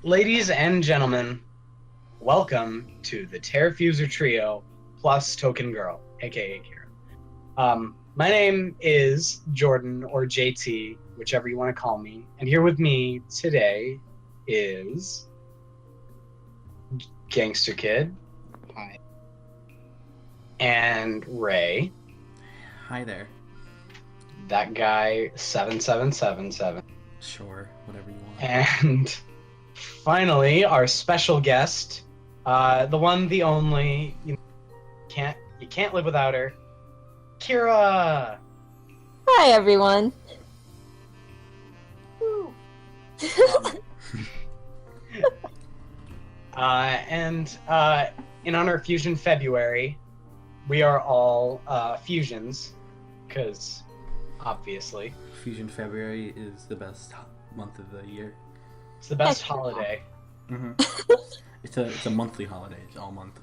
Ladies and gentlemen, welcome to the Terrafuser Trio plus Token Girl, aka Kyra. My name is Jordan, or JT, whichever you want to call me, and here with me today is Gangster Kid. Hi. And Ray. Hi there. That guy 7777. Sure, whatever you want. And finally, our special guest, the one, the only, you can't live without her, Kyra. Hi, everyone. And in honor of Fusion February, we are all fusions, because obviously Fusion February is the best month of the year. it's the best holiday. Mm-hmm. It's a monthly holiday. It's all month,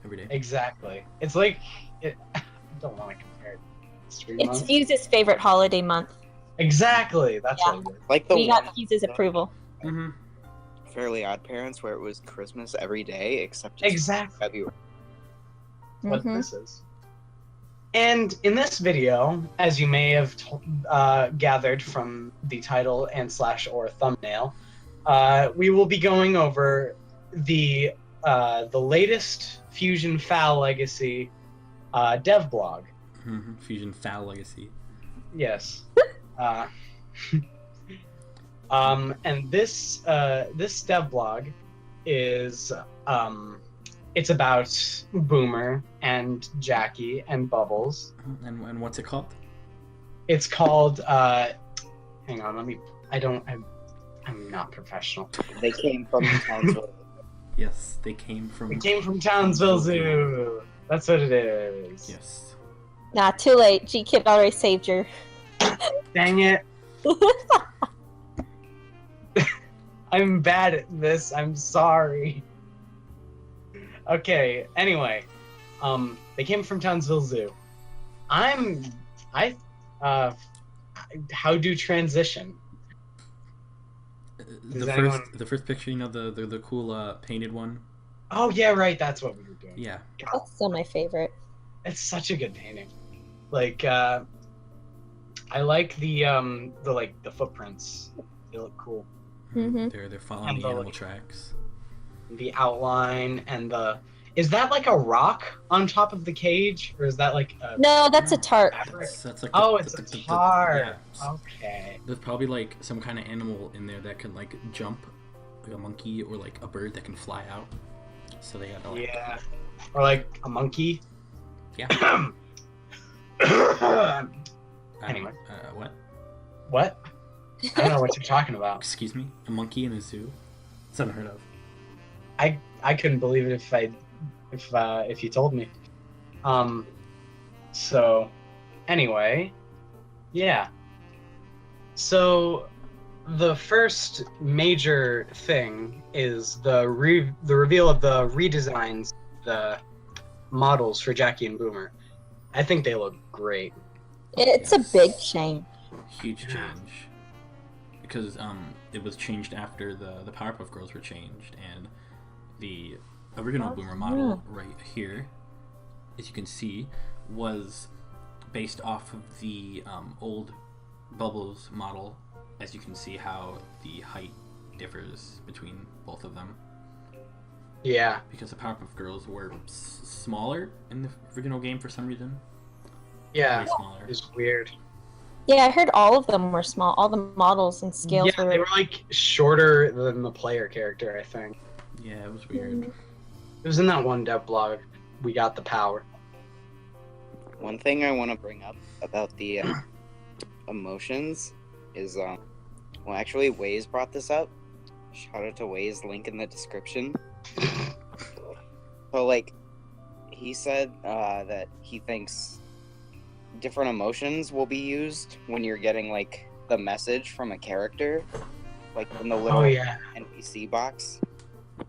every day. Exactly. It's like I don't want to compare it. It's Fuse's favorite holiday month. Exactly. That's what it is. Like the We got Fuse's approval. Mm-hmm. Fairly Odd Parents, where it was Christmas every day except it's Exactly February. what this is. And in this video, as you may have gathered from the title and / or thumbnail, we will be going over the latest FusionFall Legacy devblog. Mm-hmm. FusionFall Legacy. Yes. And this devblog is it's about Boomer and Jackie and Bubbles. And what's it called? It's called hang on, I'm not professional. They came from Townsville. Yes, they came from... It came from Townsville Zoo. That's what it is. Yes. Nah, too late. G-Kid already saved you. Dang it. I'm bad at this. I'm sorry. Okay, anyway. They came from Townsville Zoo. How do transition? The first picture, you know, the cool painted one? Oh yeah, right, that's what we were doing. Yeah. That's still my favorite. It's such a good painting. Like I like the footprints. They look cool. Mm-hmm. They're following the animal tracks. The outline and is that like a rock on top of the cage, or is that like a No, that's a tart. fabric? That's like It's a tart. yeah. Okay. There's probably like some kind of animal in there that can like jump, like a monkey or like a bird that can fly out. So they gotta like... Yeah. Or like a monkey. Yeah. Anyway. What? What? I don't know what you're talking about. Excuse me? A monkey in a zoo? It's unheard of. I couldn't believe it if you told me. So anyway, yeah. So the first major thing is the reveal of the redesigns, the models for Jackie and Boomer. I think they look great. It's a big change. Huge change. Because it was changed after the Powerpuff Girls were changed, and the original Boomer model right here, as you can see, was based off of the old Bubbles model. As you can see how the height differs between both of them. Yeah. Because the Powerpuff Girls were smaller in the original game for some reason. Yeah. Way smaller. It's weird. Yeah, I heard all of them were small. All the models and scales Yeah, were... they were like shorter than the player character, I think. Yeah, it was weird. It was in that one dev blog. We got the power. One thing I want to bring up about the emotions is, well, actually, Waze brought this up. Shout out to Waze, link in the description. So, like, he said that he thinks different emotions will be used when you're getting, like, the message from a character, like, in the little NPC box.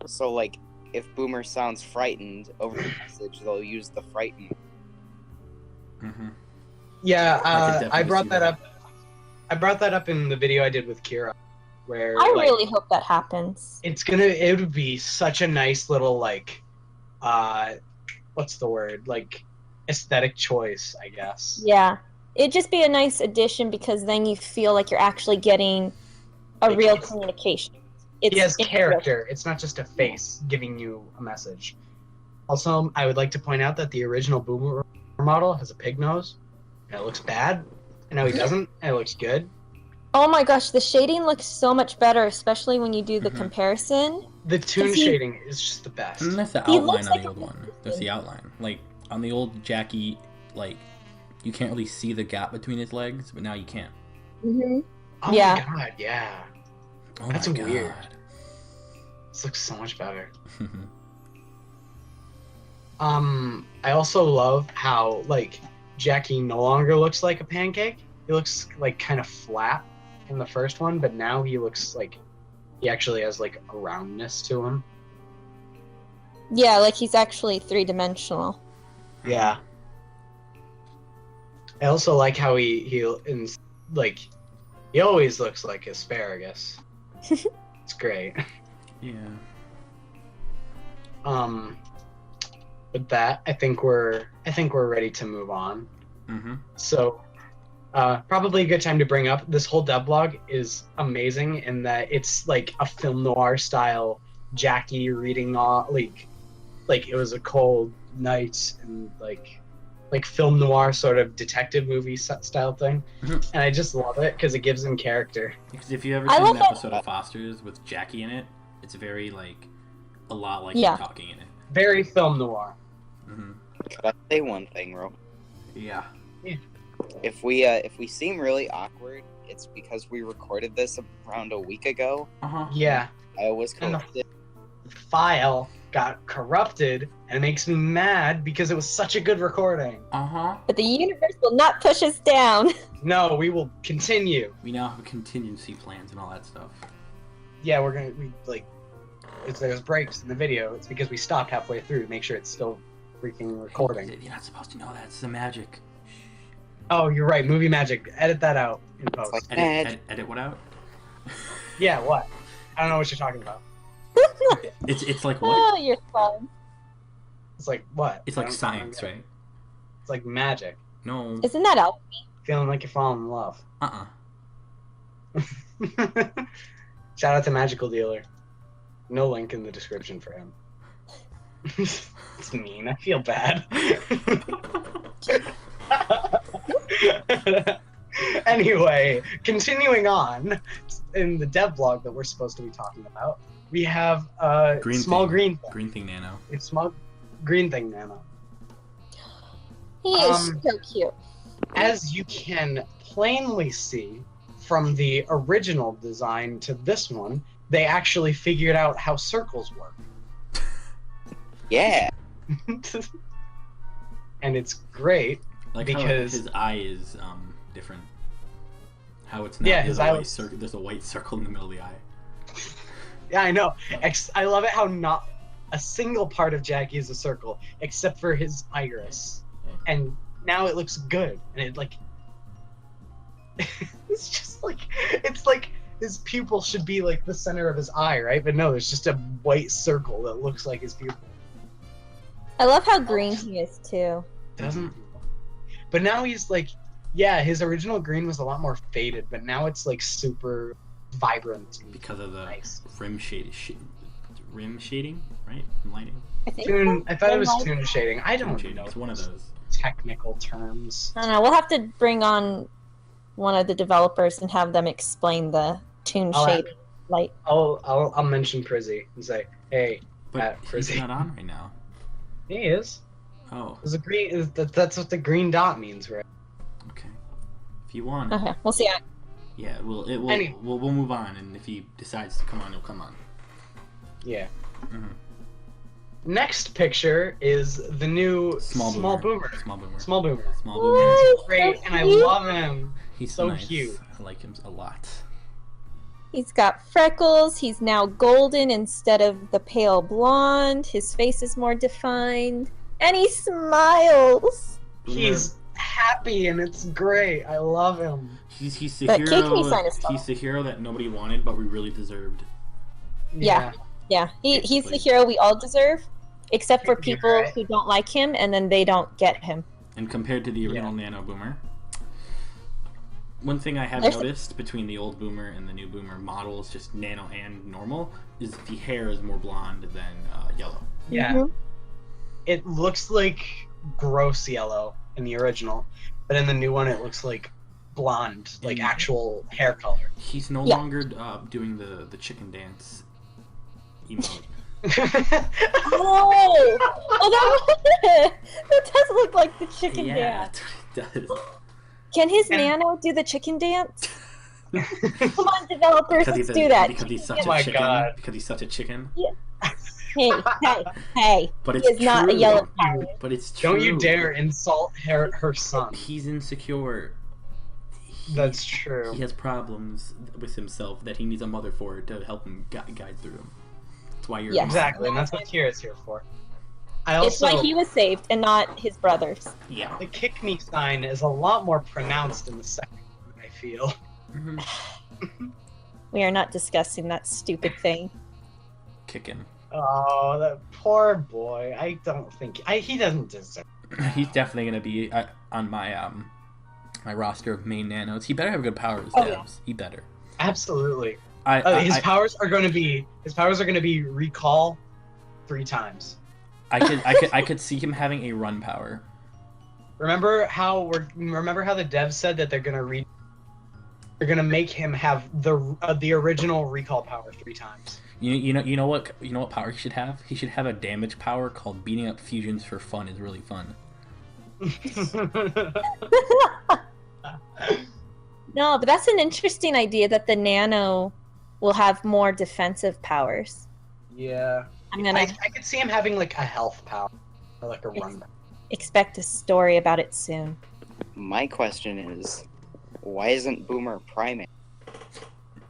So, like, if Boomer sounds frightened over the message, they'll use the frightened. Mm-hmm. Yeah, I brought that up. I brought that up in the video I did with Kyra, where I really hope that happens. It would be such a nice little what's the word? Like aesthetic choice, I guess. Yeah. It'd just be a nice addition because then you feel like you're actually getting a real communication. He has character. It's not just a face giving you a message. Also, I would like to point out that the original Boomer model has a pig nose. And it looks bad. And now he doesn't. And it looks good. Oh my gosh, the shading looks so much better, especially when you do the comparison. The toon shading is just the best. And that's the outline on the old one. That's the outline. Like, on the old Jackie, like, you can't really see the gap between his legs, but now you can. Mm-hmm. Oh my god, yeah. Oh that's my weird. God. This looks so much better. I also love how, like, Jackie no longer looks like a pancake. He looks, like, kind of flat in the first one, but now he looks like he actually has, like, a roundness to him. Yeah, like he's actually three-dimensional. Yeah. I also like how he always looks like asparagus. It's great. Yeah. With that, I think we're ready to move on. Mm-hmm. So, probably a good time to bring up this whole devblog is amazing in that it's like a film noir style Jackie reading off like it was a cold night and like film noir sort of detective movie style thing. Mm-hmm. And I just love it because it gives him character. Because if you ever seen an episode of Foster's with Jackie in it, it's very a lot like him talking in it. Very film noir. Mm-hmm. Could I say one thing, Ro? Yeah. If we seem really awkward, it's because we recorded this around a week ago. Yeah. I was corrupted. The file got corrupted, and it makes me mad because it was such a good recording. But the universe will not push us down. No, we will continue. We now have contingency plans and all that stuff. Yeah, if there's breaks in the video, it's because we stopped halfway through to make sure it's still freaking recording. You're not supposed to know that. It's the magic. Oh, you're right. Movie magic. Edit that out in post. Edit what out? Yeah, what? I don't know what you're talking about. It's like what? Oh, you're fun. It's like what? It's like science, right? It's like magic. No. Isn't that alchemy? Feeling like you're falling in love. Shout out to Magical Dealer. No link in the description for him. It's mean. I feel bad. Anyway, continuing on in the devblog that we're supposed to be talking about, we have a small green thing nano. It's small green thing nano. He is so cute. As you can plainly see from the original design to this one, they actually figured out how circles work. Yeah. And it's great because how his eye is different. How it's not. Yeah, his eye. There's a white circle in the middle of the eye. Yeah, I know. I love it how not a single part of Jackie is a circle except for his iris, and now it looks good. And it it's just it's like his pupil should be like the center of his eye, right? But no, there's just a white circle that looks like his pupil. I love how green he is too. Doesn't? But now he's his original green was a lot more faded, but now it's super vibrant. Because of the rim shading, right? Lighting. I thought it was toon shading. I don't know. It's one of those technical terms. I don't know. We'll have to bring on one of the developers and have them explain the toon shading light. I'll mention Prizzy and say, hey, but Prizzy. He's not on right now. He is. Oh. There's a green. That's what the green dot means, right? Okay. If you want. Okay, we'll see. Yeah, we'll move on, and if he decides to come on, he'll come on. Yeah. Mm-hmm. Next picture is the new Small Boomer. Small Boomer. He's great, and I love him. He's so nice. Cute. I like him a lot. He's got freckles. He's now golden instead of the pale blonde. His face is more defined, and he smiles. He's happy, and it's great. I love him. He's the hero. He's the hero that nobody wanted, but we really deserved. Yeah. He's the hero we all deserve, except for people who don't like him, and then they don't get him. And compared to the original Nano Boomer, one thing I have noticed between the old Boomer and the new Boomer models, just Nano and normal, is the hair is more blonde than yellow. Yeah. Mm-hmm. It looks like gross yellow in the original, but in the new one it looks like blonde, like actual hair color. He's no longer doing the chicken dance emote. That does look like the chicken dance. It does. Can his Nano do the chicken dance? Come on, developers, let's do that. Because he's such a chicken. Because he's such a chicken. Yeah. Hey! But he is not a yellow pirate. But it's true. Don't you dare insult her son. He's insecure. That's true. He has problems with himself that he needs a mother for to help him guide through them. That's why you're exactly, and that's what Kyra's here for. It's why he was saved and not his brothers. Yeah. The kick me sign is a lot more pronounced in the second one, I feel. Mm-hmm. We are not discussing that stupid thing. Kicking. Oh, that poor boy. I don't think he doesn't deserve it. He's definitely gonna be on my my roster of main nanos. He better have good powers, devs. Yeah. He better. Absolutely. His powers are going to be recall 3 times. I could see him having a run power. Remember how the devs said that they're gonna make him have the original recall power 3 times. You know what power he should have? He should have a damage power called beating up fusions for fun is really fun. No, but that's an interesting idea that the Nano will have more defensive powers. Yeah. I could see him having like a health power or like a run. Expect a story about it soon. My question is, why isn't Boomer primate?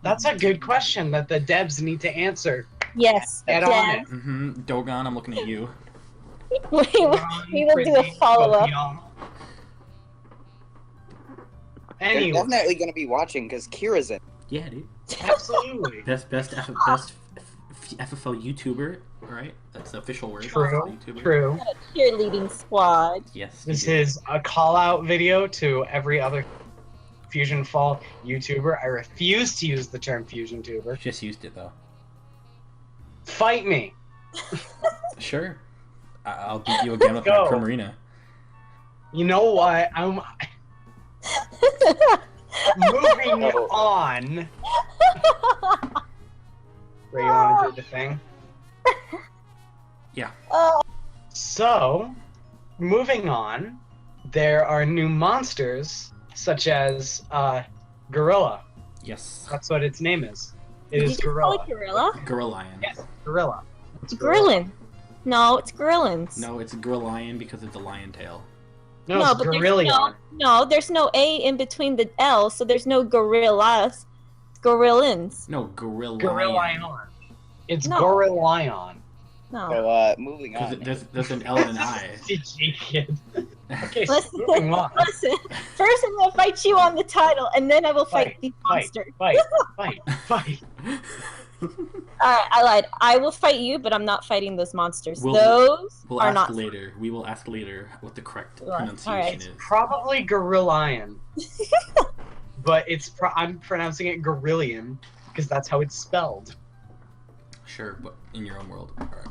That's a good question that the devs need to answer. Yes, get on it. Mm-hmm. Dogon, I'm looking at you. we will do a follow-up. Anyway. They're definitely going to be watching because Kyra's in. Yeah, dude. Absolutely. best FFL YouTuber, right? That's the official word. True. YouTuber. True. A cheerleading squad. Yes. This is a call-out video to every other FusionFall YouTuber. I refuse to use the term FusionTuber. Just used it though. Fight me. Sure. I'll beat you again with my Primarina. You know what? Moving on. Ray, you want to do the thing? Yeah. So, moving on, there are new monsters such as Gorilla. Yes. That's what its name is. It is Gorilla. Gorilla? Gorillion. Yes, Gorilla. It's Gorillin. No, it's Gorillins. No, it's Gorillion because it's a lion tail. No, it's Gorillion. No, there's no A in between the L, so there's no gorillas. It's Gorillins. No, Gorillion. Gorillion. It's Gorillion. No. So, moving on. There's an L and an I. CG kid. Okay, moving on. Listen, first I'm going to fight you on the title, and then I will fight these monsters. Fight. Alright, I lied. I will fight you, but I'm not fighting those monsters. We'll are not. Later. We will ask later what the correct pronunciation is. Probably Gorillion. But I'm pronouncing it Gorillion because that's how it's spelled. Sure, but in your own world. All right.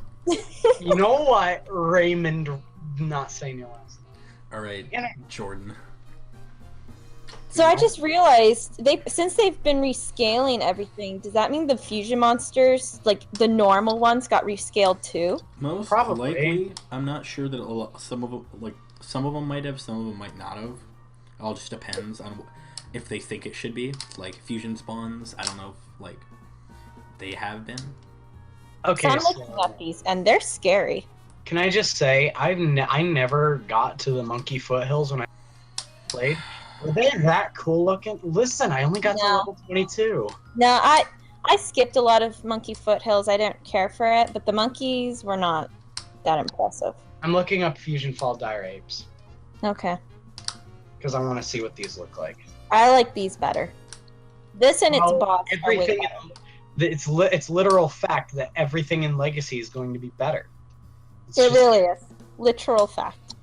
You know what, Raymond? Not saying your last name. All right, Jordan. So I just realized since they've been rescaling everything, does that mean the fusion monsters, like the normal ones, got rescaled too? Most likely. I'm not sure that some of them might have, some of them might not have. It all just depends on if they think it should be. Like fusion spawns, I don't know if they have been. Okay, so I'm looking at these, and they're scary. Can I just say, I never got to the Monkey Foothills when I played. Were they that cool looking? Listen, I only got to level 22. No, I skipped a lot of Monkey Foothills. I didn't care for it, but the monkeys were not that impressive. I'm looking up FusionFall Dire Apes. Okay. because I want to see what these look like. I like these better. This and its boss are way Everything. better. It's literal fact that everything in Legacy is going to be better. It really is. Literal fact.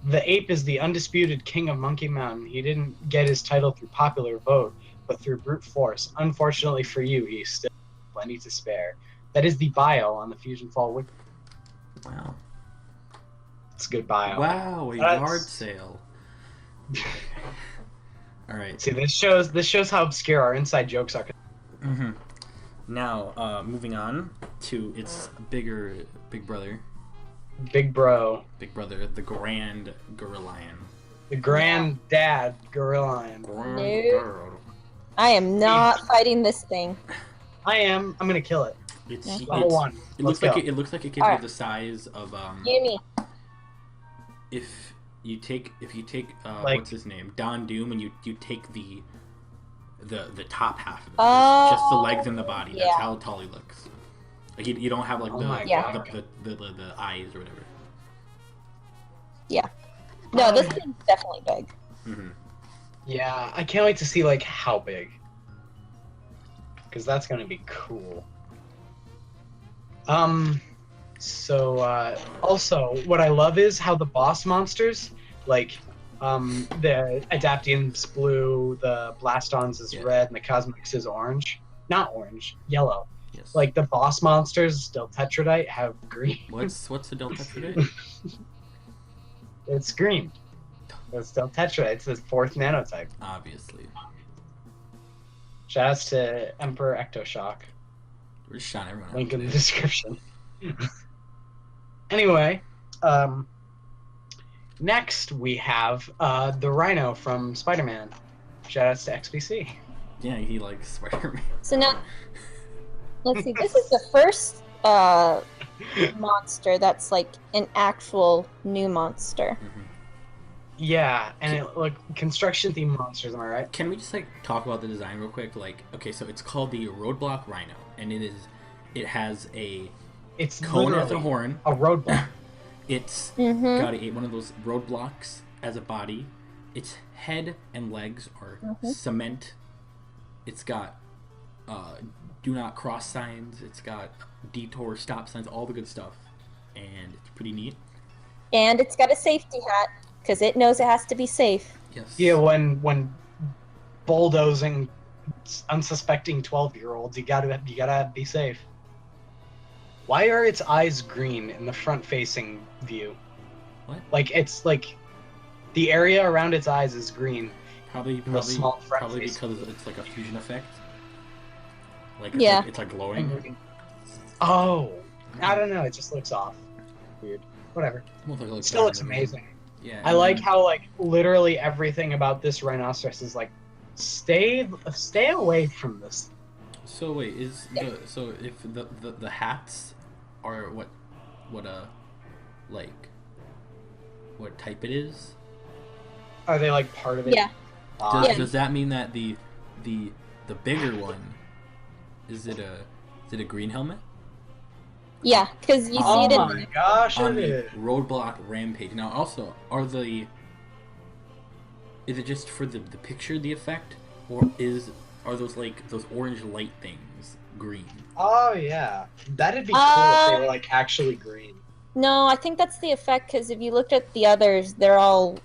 The ape is the undisputed king of Monkey Mountain. He didn't get his title through popular vote, but through brute force. Unfortunately for you, he's still plenty to spare. That is the bio on the FusionFall Wiki. Wow. It's a good bio. Wow, a yard sale. All right. See, this shows how obscure our inside jokes are. Mm-hmm. Now, moving on to its big brother. Big bro. Big brother, the Grand Gorilla-lion. The granddad Gorilla-lion. No. I am not fighting this thing. I am. I'm gonna kill it. It's level 1. It looks like it could be the size of Gimme. If you take like, what's his name, Don Doom, and you take the top half of it, just the legs and the body. Yeah. That's how tall he looks. Like you don't have like the eyes or whatever. Yeah. No, this thing's definitely big. Mm-hmm. Yeah, I can't wait to see like how big, because that's gonna be cool. So also what I love is how the boss monsters, like the Adaptium's blue, the Blastons is red, and the Cosmix is orange. Not orange, yellow. Yes. Like the boss monsters, Deltetridite, have green. What's the Deltetridite? It's green. It's Deltetridite. It's the 4th nanotype. Obviously. Shoutouts to Emperor Ectoshock. We're just shouting everyone out. Link in the description. Anyway, next we have the Rhino from Spider-Man. Shoutouts to XBC. Yeah, he likes Spider-Man. So now, let's see. This is the first monster that's like an actual new monster. Mm-hmm. Yeah, and construction themed monsters, am I right? Can we just like talk about the design real quick? Like, okay, so it's called the Roadblock Rhino, and it has a cone as a horn. A roadblock. It's got one of those roadblocks as a body. Its head and legs are cement. It's got do not cross signs. It's got detour stop signs, all the good stuff, and it's pretty neat. And it's got a safety hat because it knows it has to be safe. Yes. Yeah, when bulldozing unsuspecting 12-year-olds, you gotta be safe. Why are its eyes green in the front-facing view? What? Like it's like the area around its eyes is green. Probably because it's like a fusion effect. Like it's like glowing. Oh, I don't know. It just looks off. Weird. Whatever. It still looks amazing. Yeah. I like how like literally everything about this rhinoceros is like, stay away from this. So wait, if the hats are what type it is? Are they like part of it? Yeah. Does that mean that the bigger one is it a green helmet? Yeah, because you see it in my gosh, on the Roadblock Rampage. Now, also, is it just for the picture, the effect, or are those like those orange light things green? Oh yeah, that'd be cool if they were like actually green. No, I think that's the effect because if you looked at the others, they're all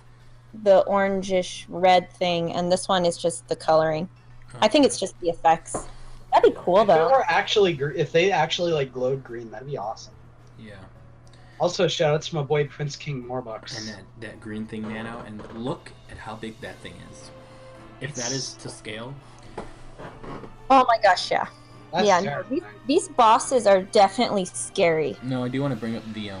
the orangish red thing, and this one is just the coloring. Oh. I think it's just the effects. That'd be cool though. If they actually like glowed green, that'd be awesome. Yeah. Also, shout out to my boy Prince King Morbucks. And that green thing, Nano, and look at how big that thing is. If that is to scale. Oh my gosh, yeah. That's no, these bosses are definitely scary. No, I do want to bring up the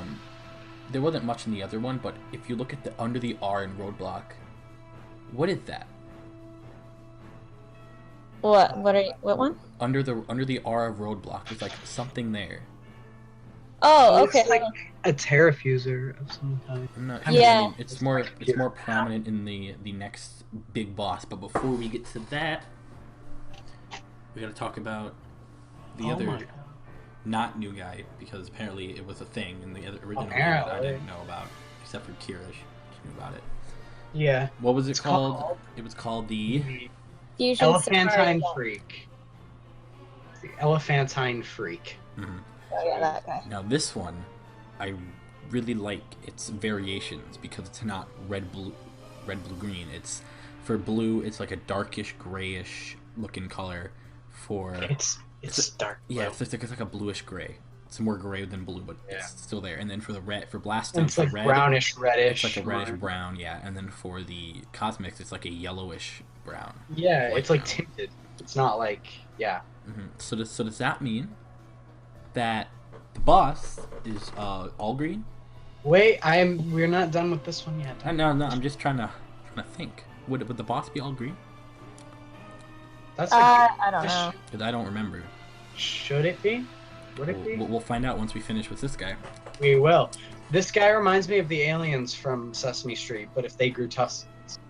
there wasn't much in the other one, but if you look at the under the R in Roadblock, what is that? What one? Under the R of Roadblock, there's like something there. Oh, okay. It's like a Terrafuser of some kind. I mean, it's more prominent in the next big boss. But before we get to that, we got to talk about the other not new guy, because apparently it was a thing in the other original game that I didn't know about, except for Kyra. She knew about it. Yeah. What was it called? It was called the Fusion Elephantine Safari. Freak. The Elephantine Freak. Mm-hmm. Oh yeah, that guy. Now this one, I really like its variations because it's not red, blue, green. It's for blue. It's like a darkish, grayish looking color. For it's dark blue. Yeah, it's like a bluish gray. It's more gray than blue, but it's still there. And then for the red, for blasting, it's like red, brownish, reddish. It's like a reddish brown, yeah. And then for the cosmics, it's like a yellowish brown. Yeah, it's like tinted. It's not like Mm-hmm. So does that mean that the boss is all green? Wait, we're not done with this one yet. No, I'm just trying to think. Would the boss be all green? That's I don't know. Because I don't remember. Should it be? Would it be? We'll find out once we finish with this guy. We will. This guy reminds me of the aliens from Sesame Street, but if they grew tusks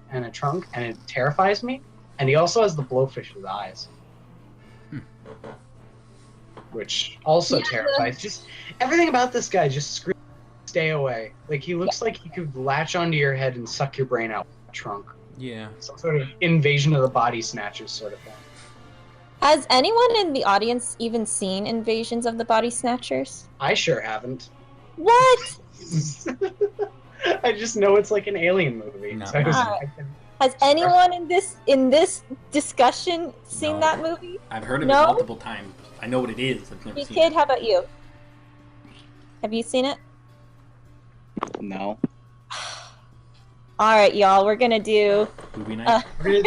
and a trunk, and it terrifies me. And he also has the blowfish's eyes. Which also terrifies. Just everything about this guy just screams, stay away. Like, he looks like he could latch onto your head and suck your brain out with a trunk. Yeah. Some sort of invasion of the body snatchers sort of thing. Has anyone in the audience even seen Invasions of the Body Snatchers? I sure haven't. What? I just know it's like an alien movie. No. So Has anyone in this discussion seen that movie? I've heard of it multiple times. I know what it is. I've never You seen kid, it. how about you? Have you seen it? No. All right, y'all. We're gonna do. Movie night. we're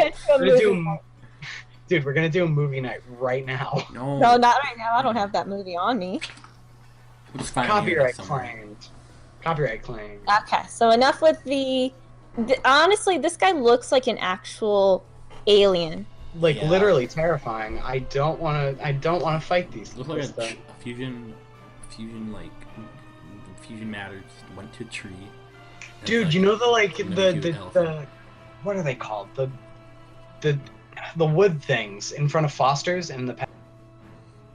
gonna do a movie night right now. No, not right now. I don't have that movie on me. We'll just find Copyright claimed. Copyright claimed. Okay, so enough with the. Honestly, this guy looks like an actual alien. Like literally terrifying. I don't want to fight these. Looks like a fusion matter just went to a tree. Dude, like, you know the what are they called? The wood things in front of Foster's and the.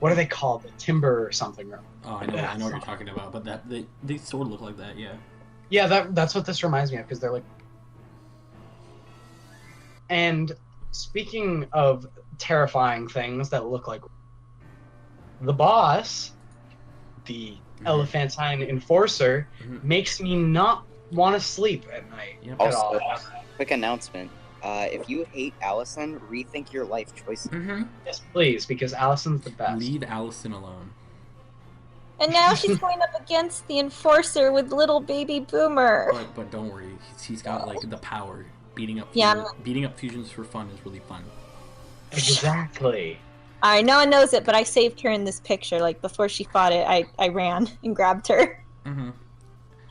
What are they called? The timber or something. Oh, I know what you're talking about, but they sort of look like that, yeah. Yeah, that's what this reminds me of, because they're like. And speaking of terrifying things that look like, the boss, the Elephantine Enforcer, makes me not want to sleep at night at all. Quick announcement. If you hate Allison, rethink your life choices. Yes, please, because Allison's the best. Leave Allison alone. And now she's going up against the Enforcer with little baby Boomer. But don't worry, he's got like the power. Beating up fusions for fun is really fun. Exactly. Alright, no one knows it, but I saved her in this picture. Like, before she fought it, I ran and grabbed her.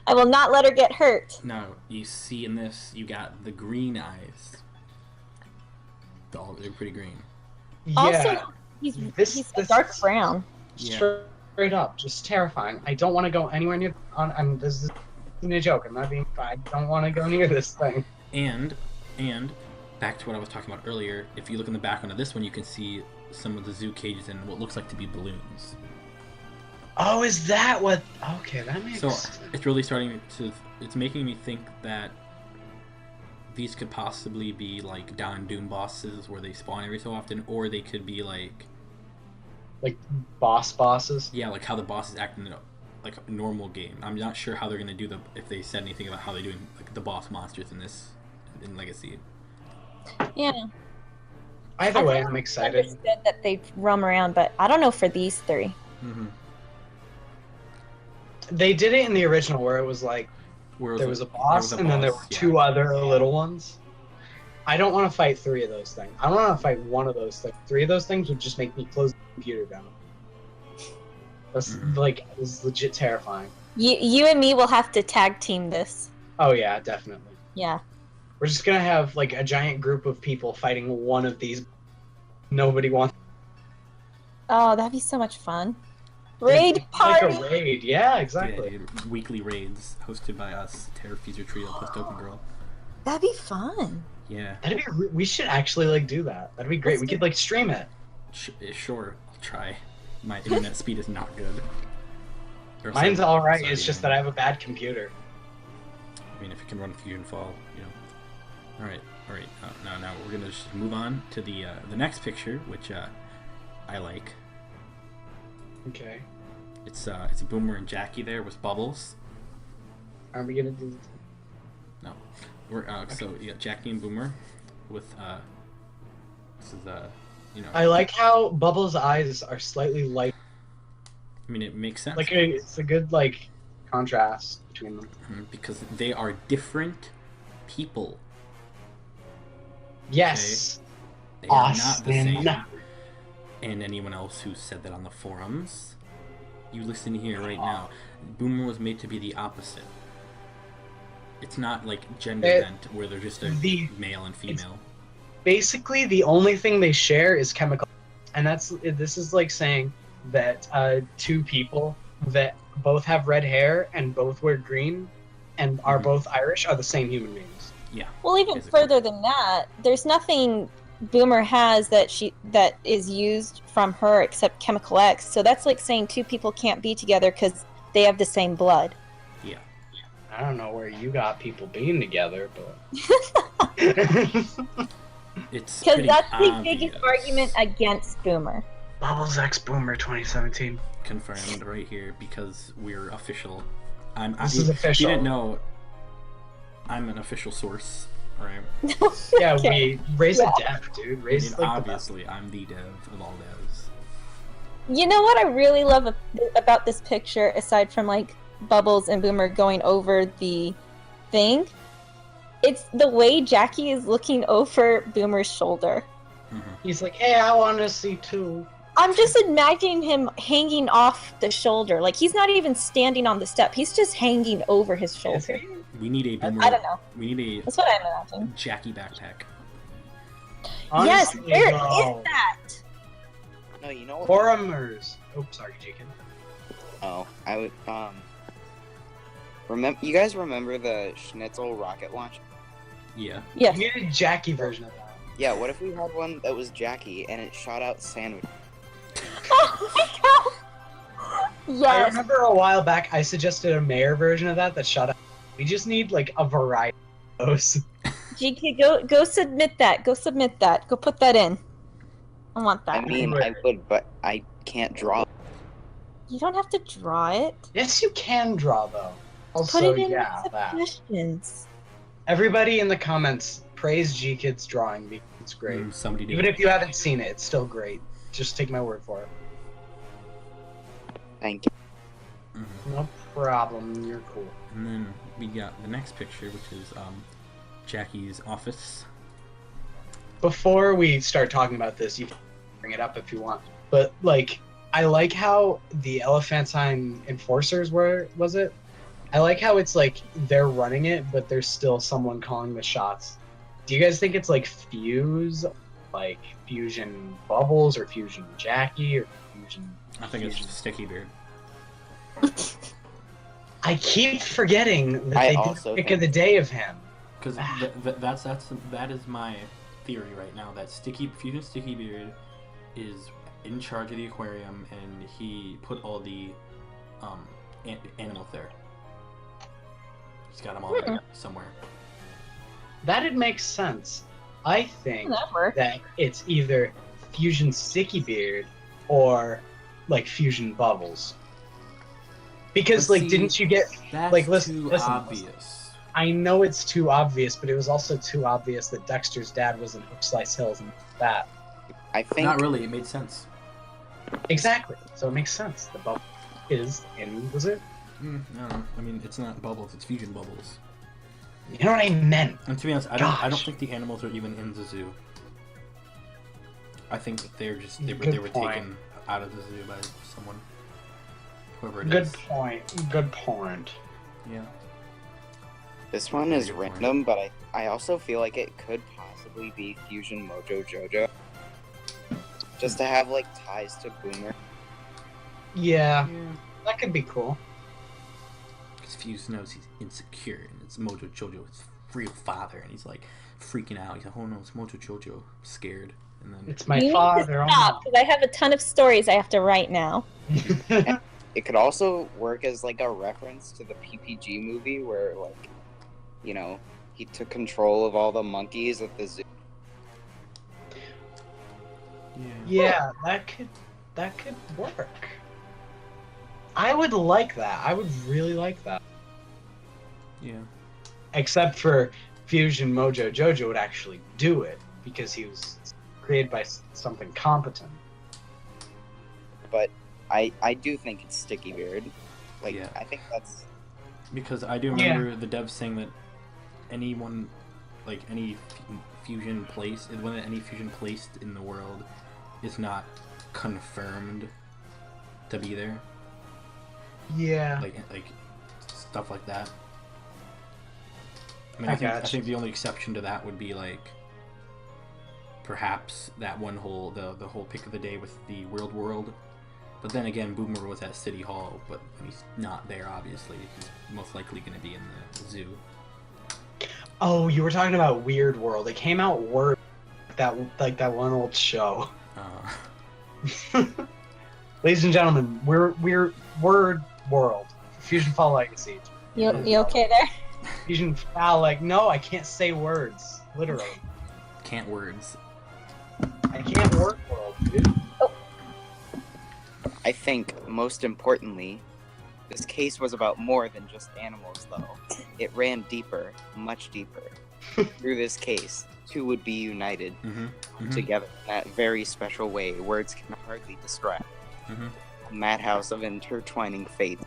I will not let her get hurt. Now, you see in this, you got the green eyes. They're pretty green. Yeah. Also, he's a dark brown. Straight up, just terrifying. I don't want to go anywhere near. This isn't a joke. I'm not being. I don't want to go near this thing. And back to what I was talking about earlier. If you look in the background of this one, you can see some of the zoo cages and what looks like to be balloons. Oh, is that what? Okay, that makes so sense. It's really starting to. It's making me think that these could possibly be like Down Doom bosses where they spawn every so often, or they could be like bosses. Yeah, like how the bosses act in like a normal game. I'm not sure how they're gonna do if they said anything about how they're doing like the boss monsters in Legacy. Yeah. Either way, I'm excited. Understood that they roam around, but I don't know for these three. They did it in the original where it was like there was a boss and then there were two other little ones. I don't want to fight three of those things. I don't want to fight one of those things. Three of those things would just make me close the computer down. That's it's legit terrifying. You and me will have to tag team this. Oh yeah, definitely. Yeah. We're just gonna have like a giant group of people fighting one of these. Nobody wants. Oh, that'd be so much fun. Raid party. Like a raid, yeah, exactly. Yeah, weekly raids hosted by us, Terrafuser Trio plus Token Girl. That'd be fun. Yeah. We should actually do that. That'd be great. We could stream it. Sure, I'll try. My internet speed is not good. Mine's all right. It's just that I have a bad computer. I mean, if it can run FusionFall, All right. Now we're gonna just move on to the next picture, which I like. Okay. It's a Boomer and Jackie there with Bubbles. Are we gonna do? No, we're okay. So you got Jackie and Boomer with this is I like how Bubbles' eyes are slightly light. I mean, it makes sense. Like it's a good contrast between them. Because they are different people. Yes. Okay? They are not the same. And anyone else who said that on the forums, you listen here right now. Boomer was made to be the opposite. It's not like gender bent where they're just male and female. Basically, the only thing they share is chemical, and this is like saying that two people that both have red hair and both wear green and are both Irish are the same human beings. Yeah. Well, even further than that, there's nothing Boomer has that is used from her except chemical X. So that's like saying two people can't be together because they have the same blood. Yeah. I don't know where you got people being together, but it's because that's the biggest argument against Boomer. Bubbles X Boomer 2017 confirmed right here because we're official. This is official. You didn't know. I'm an official source, right? Yeah, we raise a dev, dude. Obviously, I'm the dev of all devs. You know what I really love about this picture, aside from Bubbles and Boomer going over the thing? It's the way Jackie is looking over Boomer's shoulder. Mm-hmm. He's like, hey, I want to see too. I'm just imagining him hanging off the shoulder. He's not even standing on the step. He's just hanging over his shoulder. We need a Boomer. I don't know. We need a That's what I'm imagining. Jackie backpack. Honestly, yes, where is that? No, you know what? Forumers. Oh, sorry, Jacob. Oh, I would remember. You guys remember the Schnitzel rocket launch? Yeah. Yes. We need a Jackie version of that. Yeah. What if we had one that was Jackie and it shot out sandwich? Oh my god! Yes. I remember a while back I suggested a mayor version of that shot out. We just need a variety of those. GK, go submit that. Go submit that. Go put that in. I want that. I mean, I would, but I can't draw. You don't have to draw it. Yes, you can draw though. Also, put it in that. suggestions. Everybody in the comments praise G-Kid's drawing because it's great. Somebody did. Even if you haven't seen it, it's still great. Just take my word for it. Thank you. Mm-hmm. No problem. You're cool. And then we got the next picture, which is Jackie's office. Before we start talking about this, you can bring it up if you want. But I like how the Elephantine enforcers was it? I like how it's they're running it, but there's still someone calling the shots. Do you guys think it's Fuse, Fusion Bubbles, or Fusion Jackie, or Fusion? I think it's Sticky Beard. I keep forgetting that they did the pick of the day of him. Because that is my theory right now. That Fusion Sticky Beard is in charge of the aquarium, and he put all the animals there. He's got them all there somewhere. That'd make sense. I think that it's either Fusion Sticky Beard or Fusion Bubbles. Because didn't you get listen, obvious. I know it's too obvious, but it was also too obvious that Dexter's dad was in Hook Slice Hills and that. I think not really. It made sense. Exactly. So it makes sense. The bubble is in. Was it? No. I mean, it's not Bubbles. It's Fusion Bubbles. You know what I meant. And to be honest, I don't think the animals are even in the zoo. I think that they were taken out of the zoo by someone. Whoever it is. Good point. Yeah. This one is random, but I also feel like it could possibly be Fusion Mojo Jojo. Just to have ties to Boomer. Yeah. That could be cool. Because Fuse knows he's insecure, and it's Mojo Jojo, his real father, and he's freaking out. He's like, oh no, it's Mojo Jojo. I'm scared. And then it's my father. Stop, because I have a ton of stories I have to write now. It could also work as a reference to the PPG movie where He took control of all the monkeys at the zoo. Yeah, that could work. I would like that. I would really like that. Yeah. Except for Fusion Mojo Jojo would actually do it because he was created by something competent. But I do think it's Sticky Beard. Like, yeah. I think that's... Because I do remember the devs saying that anyone, like any fusion placed in the world is not confirmed to be there. Yeah. Like stuff like that. I mean, I think the only exception to that would be like perhaps that one whole the whole pick of the day with the world. But then again, Boomer was at City Hall, but he's not there, obviously. He's most likely going to be in the zoo. Oh, you were talking about Weird World. It came out Word, that one old show. Ladies and gentlemen, we're Word World. FusionFall Legacy. You okay there? FusionFall, no, I can't say words. Literally. Can't words. I can't word world, dude. I think, most importantly, this case was about more than just animals, though. It ran deeper, much deeper. Through this case, two would be united together in that very special way words can hardly describe. A madhouse of intertwining fate,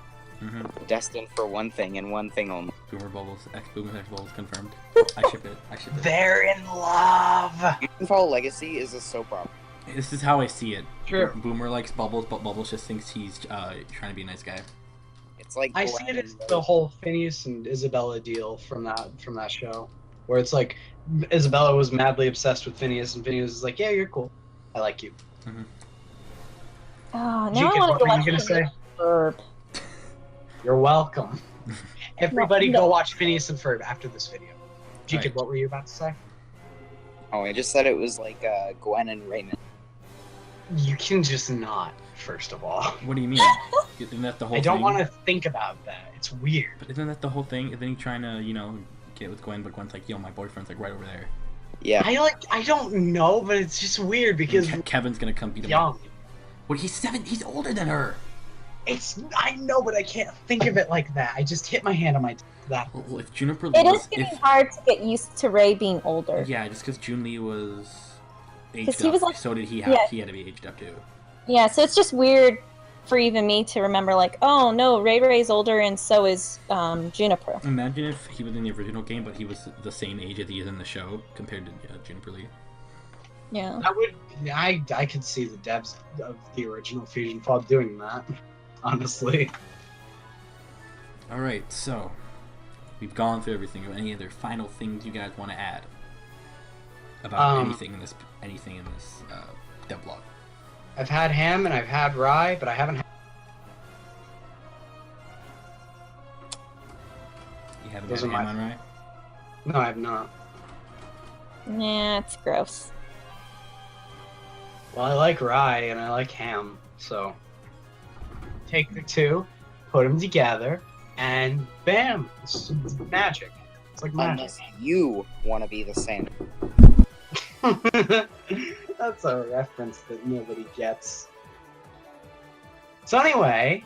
destined for one thing and one thing only. Boomer Bubbles, Boomer X Bubbles confirmed. I ship it. They're in love! FusionFall Legacy is a soap opera. This is how I see it. Sure. Boomer likes Bubbles, but Bubbles just thinks he's trying to be a nice guy. It's like I see it as the whole Phineas and Isabella deal from that show, where it's like Isabella was madly obsessed with Phineas, and Phineas is like, "Yeah, you're cool. I like you." Oh, now I want to watch say? You're welcome. Everybody go watch Phineas and Ferb after this video. G-Kid, what were you about to say? Oh, I just said it was like Gwen and Raymond. You can just not, first of all. What do you mean? Isn't that the whole I don't thing? want to think about that. It's weird. But isn't that the whole thing? Isn't he trying to, get with Gwen, but Gwen's like, yo, my boyfriend's like right over there. Yeah. I don't know, but it's just weird because Kevin's gonna come beat him young. up. Well, he's 7. He's older than her. I know, but I can't think of it like that. I just hit my hand on that. Well, if Juniper It is getting hard to get used to Ray being older. Yeah, just because Jun Lee was aged up, he was like, so did he have. Yeah. He had to be aged up too. Yeah, so it's just weird for even me to remember, like, oh no, Ray's older and so is Juniper. Imagine if he was in the original game, but he was the same age as he is in the show compared to Juniper Lee. Yeah. I could see the devs of the original FusionFall doing that, honestly. All right, so we've gone through everything. Any other final things you guys want to add about anything in this devblog? I've had ham and I've had rye, but I haven't had... You haven't had ham on rye? No, I have not. Yeah, it's gross. Well, I like rye and I like ham, so take the two, put them together, and bam! It's magic. It's like magic. Unless you want to be the same. That's a reference that nobody gets. So anyway,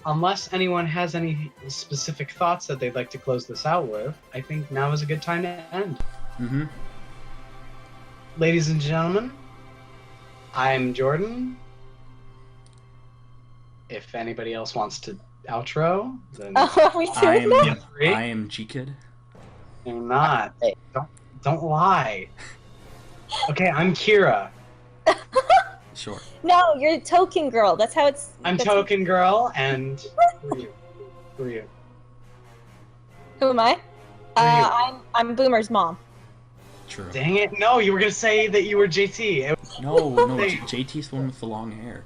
unless anyone has any specific thoughts that they'd like to close this out with, I think now is a good time to end. Ladies and gentlemen, I'm Jordan. If anybody else wants to outro, then I am G-Kid. I'm not. Hey. Don't lie. Okay, I'm Kyra. Sure. No, you're Token Girl. That's how it's... I'm Token Girl, and... Who are you? Who am I? I'm Boomer's mom. True. Dang it. No, you were going to say that you were JT. No, JT's the one with the long hair.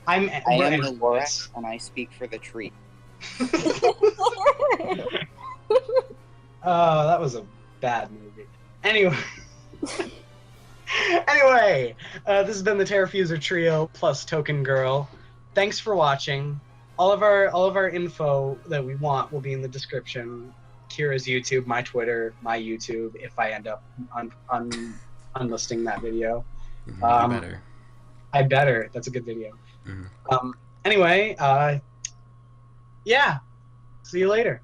I am the Lorax, and I speak for the tree. Oh, that was a bad movie. Anyway, this has been the Terrafuser trio plus Token Girl. Thanks for watching. All of our info that we want will be in the description. Kyra's YouTube, my Twitter, my YouTube, if I end up unlisting that video. You better. I better. That's a good video. Mm-hmm. Anyway, yeah. See you later.